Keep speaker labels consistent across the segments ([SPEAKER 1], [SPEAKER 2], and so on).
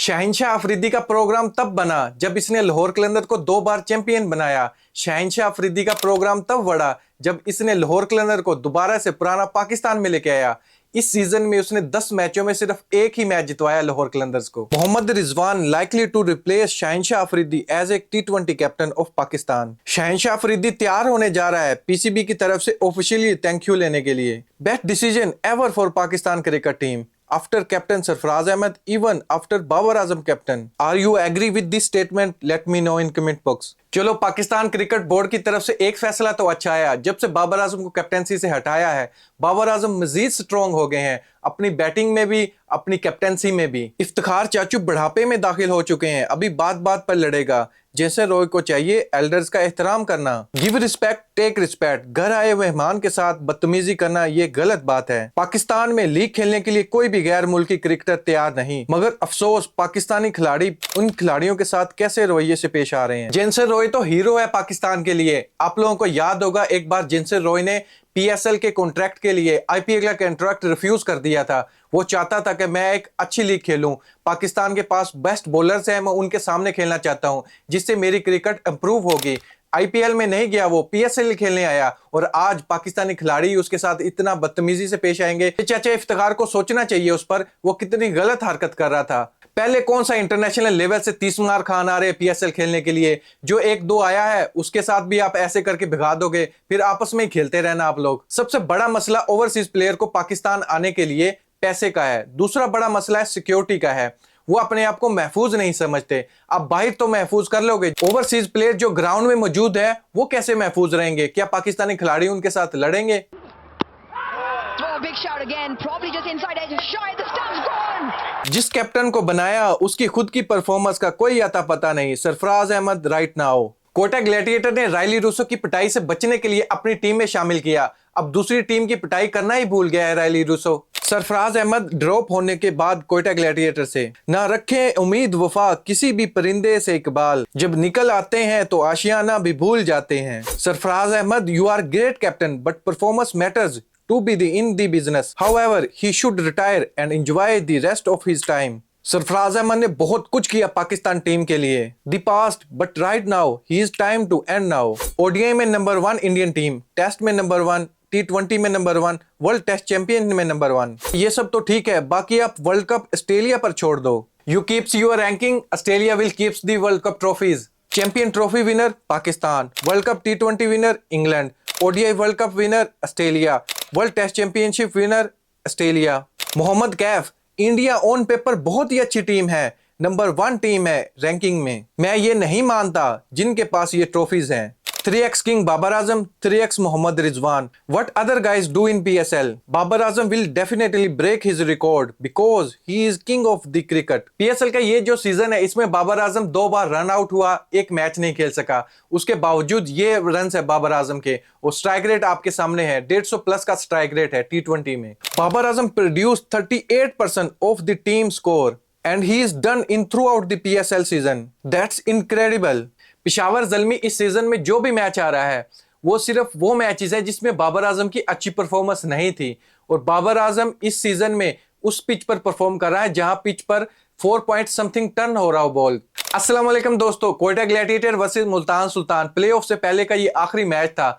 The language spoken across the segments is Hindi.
[SPEAKER 1] शहनशाह अफरीदी का प्रोग्राम तब बना जब इसने लाहौर कलंदर को 2 बार चैंपियन बनाया। शहनशाह अफरीदी का प्रोग्राम तब बढ़ा जब इसने लाहौर कलंदर को दोबारा से पुराना पाकिस्तान में लेके आया। इस सीजन में उसने 10 मैचों में सिर्फ एक ही मैच जितवाया लाहौर कलंदर्स को। Mohammad Rizwan likely to replace Shaheen Shah Afridi as a T20 captain of Pakistan. Shaheen Shah Afridi तैयार होने जा रहा है पीसीबी की तरफ से ऑफिशियली थैंक यू लेने के लिए। Best decision ever for Pakistan cricket team after captain Sarfraz Ahmed, even after Babar Azam captain. Are you agree with this statement? Let me know in comment box. चलो, पाकिस्तान क्रिकेट बोर्ड की तरफ से एक फैसला तो अच्छा आया। जब से बाबर आजम को कैप्टनसी से हटाया है, बाबर आजम मजीद स्ट्रॉन्ग हो गए हैं, अपनी बैटिंग में भी, अपनी कैप्टनसी में भी। इफ्तिखार चाचू बुढ़ापे में दाखिल हो चुके हैं, अभी बात बात पर लड़ेगा। जैसे रॉय को चाहिए एल्डर्स का एहतराम करना। Give respect take respect. घर आए मेहमान के साथ बदतमीजी करना ये गलत बात है। पाकिस्तान में लीग खेलने के लिए कोई भी गैर मुल्की क्रिकेटर तैयार नहीं, मगर अफसोस पाकिस्तानी खिलाड़ी उन खिलाड़ियों के साथ कैसे रवैये से पेश आ रहे हैं। जेसन रॉय तो हीरो है पाकिस्तान के लिए। आप लोगों को याद होगा एक बार जेसन रॉय ने PSL के कॉन्ट्रैक्ट के लिए IPL का कॉन्ट्रैक्ट रिफ्यूज कर दिया था। वो चाहता था कि मैं एक अच्छी लीग खेलूं, पाकिस्तान के पास बेस्ट बॉलर्स हैं, मैं उनके सामने खेलना चाहता हूं जिससे मेरी क्रिकेट इंप्रूव होगी। IPL में नहीं गया, वो PSL खेलने आया और आज पाकिस्तानी खिलाड़ी उसके साथ इतना बदतमीजी से पेश आएंगे। चाचा इफ्तिखार को सोचना चाहिए उस पर, वो कितनी गलत हरकत कर रहा था। पहले कौन सा इंटरनेशनल लेवल से 30 मार खान आ रहे PSL खेलने के लिए, जो 1-2 आया है उसके साथ भी आप ऐसे करके भिगा दोगे, फिर आपस में ही खेलते रहना आप लोग। सबसे बड़ा मसला ओवरसीज प्लेयर को पाकिस्तान आने के लिए पैसे का है। दूसरा बड़ा मसला है सिक्योरिटी का है। वो अपने आप को महफूज नहीं समझते। आप बाहर तो महफूज कर लोगे, ओवरसीज प्लेयर जो ग्राउंड में मौजूद है वो कैसे महफूज रहेंगे? क्या पाकिस्तानी खिलाड़ी उनके साथ लड़ेंगे? जिस कैप्टन को बनाया उसकी खुद की परफॉर्मेंस का कोई अता पता नहीं। Sarfaraz Ahmed right now. Quetta Gladiator ने रायली रूसो की पिटाई से बचने के लिए अपनी टीम में शामिल किया। अब दूसरी टीम की पिटाई करना ही भूल गया है Rilee Rossouw. Sarfaraz Ahmed drop होने के बाद कोटा ग्लैडिएटर से ना रखे उम्मीद वफा किसी भी परिंदे से इकबाल, जब निकल आते हैं तो आशियाना भी भूल जाते हैं। Sarfaraz Ahmed, you are great captain but performance matters to be in the business. However, he should retire and enjoy the rest of his time. Sarfaraz Ahmed ने बहुत कुछ किया पाकिस्तान टीम के लिए। The past, but right now, he is time to end now. ODI में नंबर 1 इंडियन टीम, टेस्ट में नंबर 1, T20 में नंबर 1, वर्ल्ड टेस्ट चैंपियन में नंबर 1। ये सब तो ठीक है, बाकी आप वर्ल्ड कप ऑस्ट्रेलिया पर छोड़ दो। You keeps your ranking, Australia will keeps the World Cup trophies. Champion trophy winner Pakistan, World Cup T20 winner England, ODI World Cup winner Australia, World Test Championship winner Australia. Mohammad Kaif, India on paper बहुत ही अच्छी टीम है, नंबर 1 टीम है रैंकिंग में। मैं ये नहीं मानता जिनके पास ये ट्रॉफीज हैं। 3x king Babar Azam, 3x Mohammad Rizwan. What other guys do in PSL? Babar Azam will definitely break his record because he is king of the cricket. PSL का ये जो सीजन है इसमें बाबर आजम 2 बार रन आउट हुआ, एक मैच नहीं खेल सका। उसके बावजूद ये रन है बाबर आजम के, और स्ट्राइक रेट आपके सामने है, 150 प्लस का स्ट्राइक रेट है T20 में। Babar Azam produce 38% of the team score and he is done in throughout the PSL season. That's incredible. Peshawar Zalmi इस सीजन में जो भी मैच आ रहा है वो सिर्फ वो मैचेस है जिसमें बाबर आजम की अच्छी परफॉर्मेंस नहीं थी, और बाबर आजम इस सीजन में उस पिच पर परफॉर्म कर रहा है जहां पिच पर 4 पॉइंट समथिंग टर्न हो रहा हो बॉल। अस्सलाम वालेकुम दोस्तों, Quetta gladiator versus Multan Sultan playoff से पहले का ये आखिरी मैच था।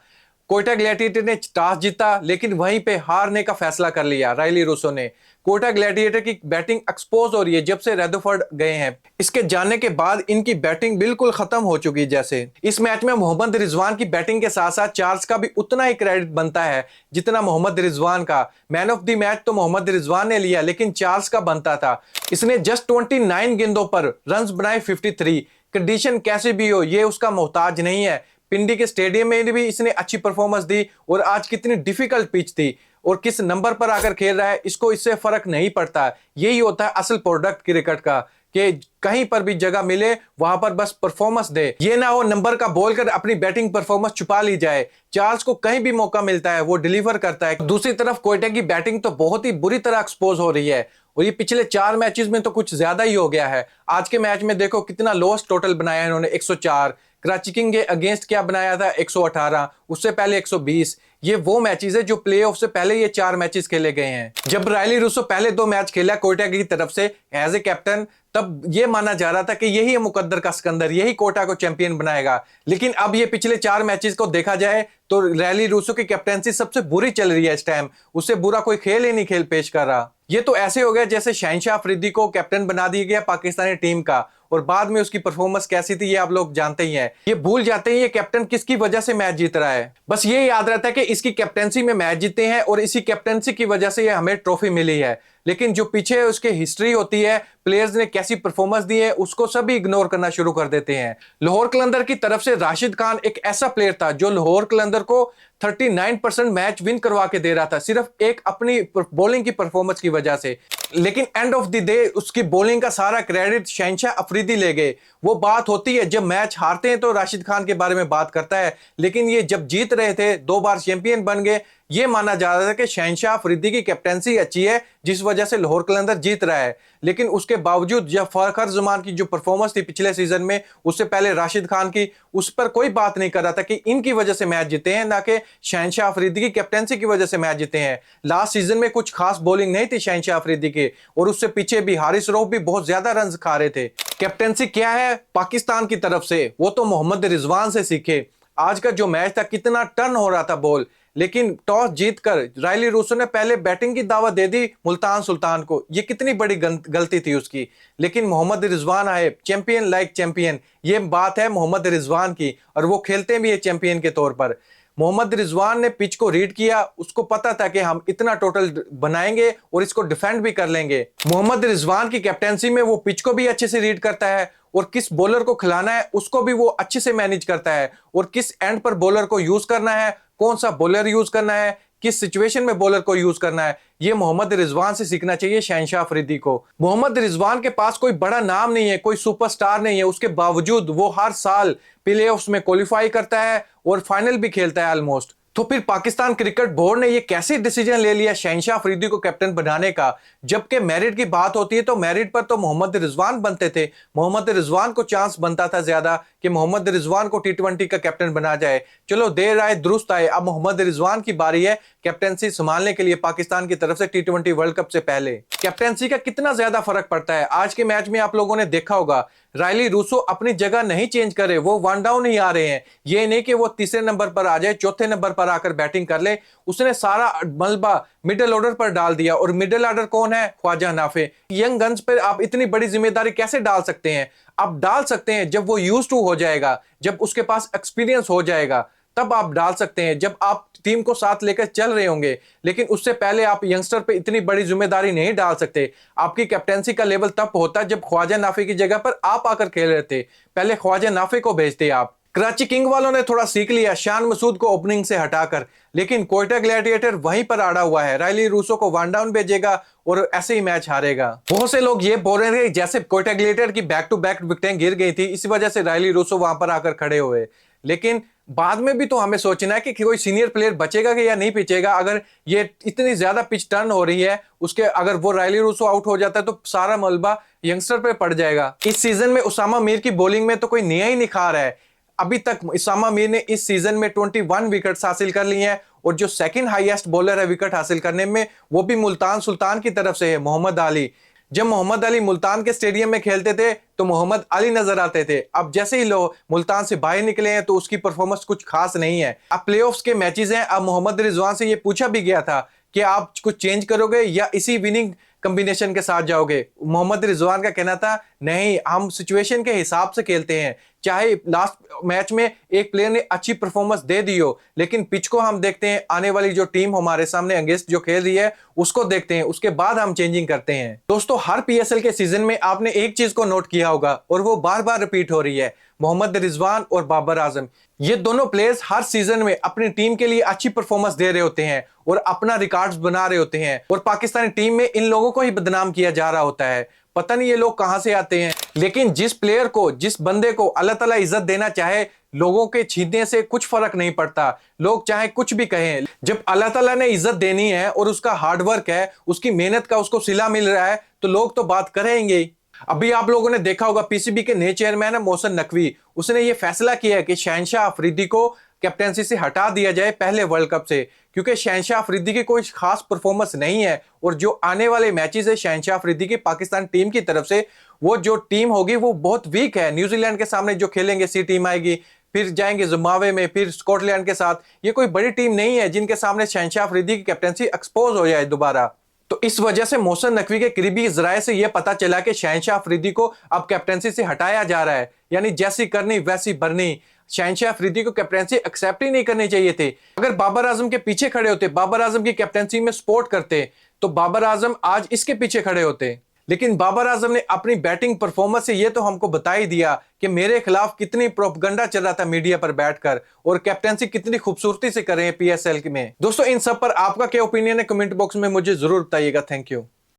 [SPEAKER 1] कोयटा ग्लैडिएटर ने टॉस जीता लेकिन वहीं पे हारने का फैसला कर लिया रायली रूसो ने। कोटा ग्लैडिएटर की बैटिंग एक्सपोज हो रही है जब से रेदरफोर्ड गए हैं। इसके जाने के बाद इनकी बैटिंग बिल्कुल खत्म हो चुकी है। जैसे इस मैच में मोहम्मद रिजवान की बैटिंग के साथ साथ चार्ल्स का भी उतना ही क्रेडिट बनता है जितना मोहम्मद रिजवान का। मैन ऑफ द मैच तो मोहम्मद रिजवान ने लिया लेकिन चार्ल्स का बनता था। इसने जस्ट 29 गेंदों पर रन्स बनाए 53। कंडीशन कैसे भी हो ये उसका मोहताज नहीं है। पिंडी के स्टेडियम में भी इसने अच्छी परफॉर्मेंस दी, और आज कितनी डिफिकल्ट पिच थी और किस नंबर पर आकर खेल रहा है इसको इससे फर्क नहीं पड़ता। यही होता है असल प्रोडक्ट क्रिकेट का, कि कहीं पर भी जगह मिले वहां पर बस परफॉर्मेंस दे। ये ना हो नंबर का बोल कर अपनी बैटिंग परफॉर्मेंस छुपा ली जाए। चार्ल्स को कहीं भी मौका मिलता है वो डिलीवर करता है। दूसरी तरफ कोयटा की बैटिंग तो बहुत ही बुरी तरह एक्सपोज हो रही है, और ये पिछले 4 मैचेस में तो कुछ ज्यादा ही हो गया है। आज के मैच में देखो कितना लॉस टोटल बनाया इन्होंने, 104। कराची किंग के अगेंस्ट क्या बनाया था, 118। उससे पहले 120। ये वो मैचेस है जो प्लेऑफ से पहले ये 4 मैचेस खेले गए हैं। जब रायली रूसो पहले 2 मैच खेला कोटा की तरफ से एज ए कैप्टन, तब ये माना जा रहा था कि यही है मुकद्दर का सिकंदर, यही कोटा को चैंपियन बनाएगा। लेकिन अब ये पिछले 4 मैचेस को देखा जाए तो रायली रूसो की कैप्टनसी सबसे बुरी चल रही है इस टाइम। उससे बुरा कोई खेल ही नहीं खेल पेश कर रहा। ये तो ऐसे हो गया जैसे शहनशाह अफरीदी को कैप्टन बना दिया गया पाकिस्तानी टीम का, और बाद में उसकी परफॉर्मेंस कैसी थी ये आप लोग जानते ही हैं। ये भूल जाते हैं ये कैप्टन किसकी वजह से मैच जीत रहा है। बस ये याद रहता है कि इसकी कैप्टनसी में मैच जीते हैं और इसी कैप्टनसी की वजह से ये हमें ट्रॉफी मिली है। लेकिन जो पीछे उसके हिस्ट्री होती है, प्लेयर्स ने कैसी परफॉर्मेंस दी है, उसको सभी इग्नोर करना शुरू कर देते हैं। लाहौर कलंदर की तरफ से राशिद खान एक ऐसा प्लेयर था जो लाहौर कलंदर को 39% मैच विन करवा के दे रहा था, सिर्फ एक अपनी बॉलिंग की परफॉर्मेंस की वजह से। लेकिन एंड ऑफ द डे उसकी बॉलिंग का सारा क्रेडिट शहनशाह अफरीदी ले गए। वो बात होती है जब मैच हारते हैं तो राशिद खान के बारे में बात करता है, लेकिन ये जब जीत रहे थे 2 बार चैंपियन बन गए, ये माना जा रहा था कि शहनशाह अफरीदी की कैप्टनसी अच्छी है जिस वजह से लाहौर कलंदर जीत रहा है। लेकिन उसके बावजूद जब फखर जमान की जो परफॉर्मेंस थी पिछले सीजन में, उससे पहले राशिद खान की, उस पर कोई बात नहीं कर रहा था कि इनकी वजह से मैच जीते हैं, ना कि शहनशाह अफरीदी की कैप्टनसी की वजह से मैच जीते हैं। लास्ट सीजन में कुछ खास बॉलिंग नहीं थी शहनशाह अफरीदी के, और उससे पीछे भी हारिस रऊफ भी बहुत ज्यादा रन खा रहे थे। कैप्टनसी क्या है पाकिस्तान की तरफ से, वो तो मोहम्मद रिजवान से सीखे। आज का जो मैच था कितना टर्न हो रहा था बॉल, लेकिन टॉस जीतकर रायली रूसो ने पहले बैटिंग की दावत दे दी मुल्तान सुल्तान को। ये कितनी बड़ी गलती थी उसकी। लेकिन मोहम्मद रिजवान आए चैंपियन लाइक चैंपियन, ये बात है मोहम्मद रिजवान की, और वो खेलते भी है चैंपियन के तौर पर। मोहम्मद रिजवान ने पिच को रीड किया, उसको पता था कि हम इतना टोटल बनाएंगे और इसको डिफेंड भी कर लेंगे। मोहम्मद रिजवान की कैप्टनसी में वो पिच को भी अच्छे से रीड करता है, और किस बॉलर को खिलाना है उसको भी वो अच्छे से मैनेज करता है, और किस एंड पर बॉलर को यूज करना है, कौन सा बॉलर यूज करना है, किस सिचुएशन में बॉलर को यूज करना है, ये मोहम्मद रिजवान से सीखना चाहिए शहनशाह अफरीदी को। मोहम्मद रिजवान के पास कोई बड़ा नाम नहीं है, कोई सुपरस्टार नहीं है, उसके बावजूद वो हर साल प्लेऑफ्स में क्वालिफाई करता है और फाइनल भी खेलता है ऑलमोस्ट। तो फिर पाकिस्तान क्रिकेट बोर्ड ने ये कैसे डिसीजन ले लिया शहनशाह अफरीदी को कैप्टन बनाने का, जबकि मेरिट की बात होती है तो मेरिट पर तो मोहम्मद रिजवान बनते थे। मोहम्मद रिजवान को चांस बनता था ज्यादा कि मोहम्मद रिजवान को T20 का कैप्टन बना जाए। चलो देर आए दुरुस्त आए, अब मोहम्मद रिजवान की बारी है कैप्टनसी संभालने के लिए पाकिस्तान की तरफ से T20 वर्ल्ड कप से पहले। कैप्टनसी का कितना ज्यादा फर्क पड़ता है। आज के मैच में आप लोगों ने देखा होगा रायली रूसो अपनी जगह नहीं चेंज करे, वो 1 डाउन ही आ रहे हैं। ये नहीं कि वो तीसरे नंबर पर आ जाए, चौथे नंबर पर आकर बैटिंग कर ले। उसने सारा मलबा मिडिल ऑर्डर पर डाल दिया, और मिडिल ऑर्डर कौन है? ख्वाजा नाफे। यंग गन्स पर आप इतनी बड़ी जिम्मेदारी कैसे डाल सकते हैं? आप डाल सकते हैं जब वो यूज्ड टू हो जाएगा, जब उसके पास एक्सपीरियंस हो जाएगा, तब आप डाल सकते हैं, जब आप टीम को साथ लेकर चल रहे होंगे। लेकिन उससे पहले आप यंगस्टर पे इतनी बड़ी जिम्मेदारी नहीं डाल सकते। आपकी कैप्टनसी का लेवल तब होता जब ख्वाजा नाफे की जगह पर आप आकर खेल रहे थे। पहले ख्वाजा नाफे को भेजते आप। कराची किंग वालों ने थोड़ा सीख लिया शान मसूद को ओपनिंग से हटाकर, लेकिन कोयटा ग्लैडिएटर वहीं पर अड़ा हुआ है। रायली रूसो को 1 डाउन भेजेगा और ऐसे ही मैच हारेगा। बहुत से लोग ये बोल रहे थे जैसे कोयटा ग्लैडिएटर की बैक टू बैक विकेटें गिर गई थी, इसी वजह से रायली रूसो वहां पर आकर खड़े हुए। लेकिन बाद में भी तो हमें सोचना है कि कोई सीनियर प्लेयर बचेगा कि या नहीं बचेगा। अगर ये इतनी ज्यादा पिच टर्न हो रही है, उसके अगर वो रायली रूसो आउट हो जाता है तो सारा मलबा यंगस्टर पे पड़ जाएगा। इस सीजन में उसामा मीर की बॉलिंग में तो कोई नया ही निखार है। अभी तक उसामा मीर ने इस सीजन में 21 विकेट्स हासिल कर ली हैं, और जो सेकंड हाईएस्ट बॉलर है विकेट हासिल करने में, वो भी मुल्तान सुल्तान की तरफ से है, मोहम्मद अली। जब मोहम्मद अली मुल्तान के स्टेडियम में खेलते थे तो मोहम्मद अली नजर आते थे। अब जैसे ही लोग मुल्तान से बाहर निकले हैं तो उसकी परफॉर्मेंस कुछ खास नहीं है। अब प्लेऑफ्स के मैचेस हैं। अब मोहम्मद रिजवान से ये पूछा भी गया था कि आप कुछ चेंज करोगे या इसी विनिंग कॉम्बिनेशन के साथ जाओगे। मोहम्मद रिजवान का कहना था नहीं, हम सिचुएशन के हिसाब से खेलते हैं। चाहे लास्ट मैच में एक प्लेयर ने अच्छी परफॉर्मेंस दे दी हो, लेकिन पिच को हम देखते हैं, आने वाली जो टीम हमारे सामने अगेंस्ट जो खेल रही है उसको देखते हैं, उसके बाद हम चेंजिंग करते हैं। दोस्तों, हर PSL के सीजन में आपने एक चीज को नोट किया होगा और वो बार बार रिपीट हो रही है। मोहम्मद रिजवान और बाबर आजम, ये दोनों प्लेयर्स हर सीजन में अपनी टीम के लिए अच्छी परफॉर्मेंस दे रहे होते हैं और अपना रिकॉर्ड्स बना रहे होते हैं, और पाकिस्तानी टीम में इन लोगों को ही बदनाम किया जा रहा होता है। पता नहीं ये लोग कहां से आते हैं। लेकिन जिस प्लेयर को, जिस बंदे को अल्लाह ताला इज्जत देना चाहे, लोगों के छीनने से कुछ फर्क नहीं पड़ता। लोग चाहे कुछ भी कहें, जब अल्लाह ताला ने इज्जत देनी है और उसका हार्डवर्क है, उसकी मेहनत का उसको सिला मिल रहा है, तो लोग तो बात करेंगे ही। अभी आप लोगों ने देखा होगा PCB के नए चेयरमैन है मोहसिन नकवी, उसने ये फैसला किया है कि शहनशाह अफरीदी को कैप्टेंसी से हटा दिया जाए पहले वर्ल्ड कप से, क्योंकि शहनशाह अफरीदी की कोई खास परफॉर्मेंस नहीं है। और जो आने वाले मैचेस है शहनशाह अफरीदी की पाकिस्तान टीम की तरफ से, वो जो टीम होगी वो बहुत वीक है। न्यूजीलैंड के सामने जो खेलेंगे सी टीम आएगी, फिर जाएंगे जिम्बाब्वे में, फिर स्कॉटलैंड के साथ। ये कोई बड़ी टीम नहीं है जिनके सामने शहनशाह अफरीदी की कैप्टेंसी एक्सपोज हो जाए दोबारा। तो इस वजह से मोहसिन नकवी के करीबी जराये से यह पता चला कि शहनशाह अफरीदी को अब कैप्टेंसी से हटाया जा रहा है, यानी जैसी करनी वैसी भरनी। शहनशाह अफरीदी को कैप्टेंसी एक्सेप्ट ही नहीं करनी चाहिए थी। अगर बाबर आजम के पीछे खड़े होते, बाबर आजम की कैप्टेंसी में सपोर्ट करते, तो बाबर आजम आज इसके पीछे खड़े होते। लेकिन बाबर आजम ने अपनी बैटिंग परफॉर्मेंस से यह तो हमको बता ही दिया कि मेरे खिलाफ कितनी प्रोपगंडा चल रहा था मीडिया पर बैठकर, और कैप्टेंसी कितनी खूबसूरती से कर रहे हैं पीएसएल में। दोस्तों इन सब पर आपका क्या ओपिनियन है, कमेंट बॉक्स में मुझे जरूर बताइएगा। Thank you.